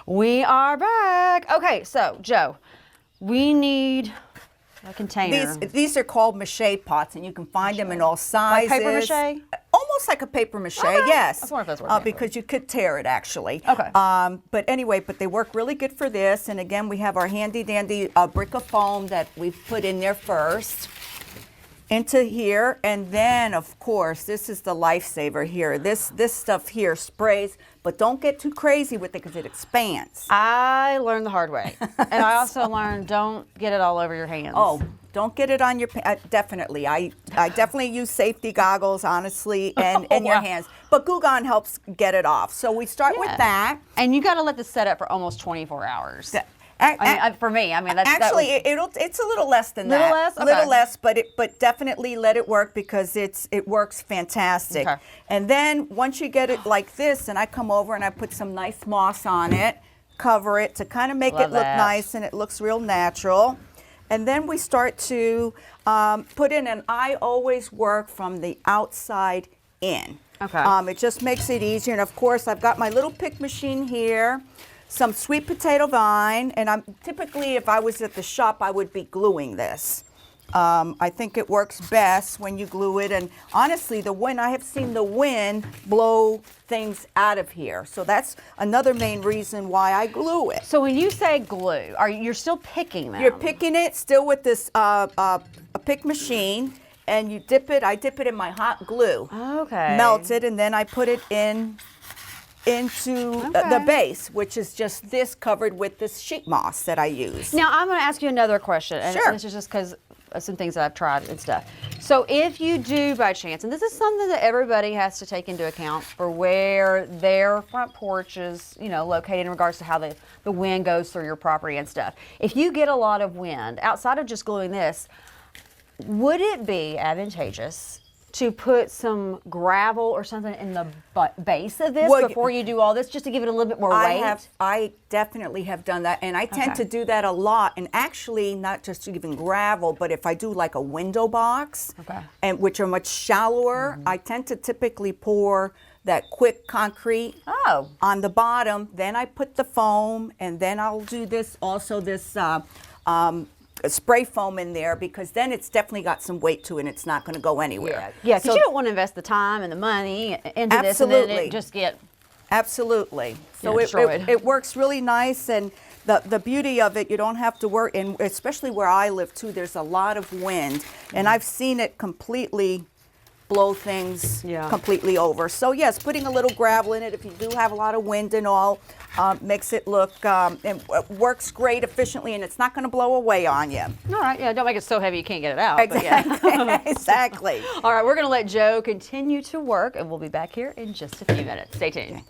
We are back. Okay, so Joe, we need a container. These are called mache pots, and you can find them in all sizes. Like paper mache? Almost like a paper mache, Okay. yes. I was wondering if that's what because you could tear it actually. Okay. But anyway, they work really good for this. And again, we have our handy dandy brick of foam that we've put in there first. Into here, and then of course this is the lifesaver here. This stuff here sprays, but don't get too crazy with it because it expands. I learned the hard way, and I also learned don't get it all over your hands. Oh, don't get it on your definitely. I definitely use safety goggles, honestly, and in your hands. But Goo Gone helps get it off. So we start with that, and you got to let this set up for almost 24 hours. For me, that's actually it's a little less than that. Little less, okay. Little less, but definitely let it work because it works fantastic. Okay. And then once you get it like this, and I come over and I put some nice moss on it, cover it to kind of make it look nice, and it looks real natural. And then we start to put in, and I always work from the outside in. Okay. It just makes it easier. And of course, I've got my little pick machine here. Some sweet potato vine, and I'm typically, if I was at the shop, I would be gluing this. I think it works best when you glue it, and honestly, I have seen the wind blow things out of here, so that's another main reason why I glue it. So when you say glue, you're still picking them? You're picking it still with this a pick machine, and you dip it. I dip it in my hot glue. Okay. Melt it, and then I put it into the base, which is just this covered with this sheet moss that I use. Now I'm going to ask you another question, and Sure. this is just because of some things that I've tried and stuff. So if you do by chance, and this is something that everybody has to take into account for where their front porch is, located in regards to how the wind goes through your property and stuff. If you get a lot of wind, outside of just gluing this, would it be advantageous to put some gravel or something in the base of this before you do all this, just to give it a little bit more weight? I definitely have done that, and I tend to do that a lot. And actually, not just even gravel, but if I do like a window box, and which are much shallower, I tend to typically pour that quick concrete on the bottom. Then I put the foam, and then I'll do this spray foam in there, because then it's definitely got some weight to it and it's not going to go anywhere. Yeah, because you don't want to invest the time and the money into this and then it just get So it works really nice, and the beauty of it, you don't have to worry, and especially where I live too, there's a lot of wind, and I've seen it completely blow things completely over. So yes, putting a little gravel in it if you do have a lot of wind and all makes it look, and works great efficiently, and it's not going to blow away on you. All right, don't make it so heavy you can't get it out. Exactly. Exactly. All right, we're going to let Joe continue to work, and we'll be back here in just a few minutes. Stay tuned.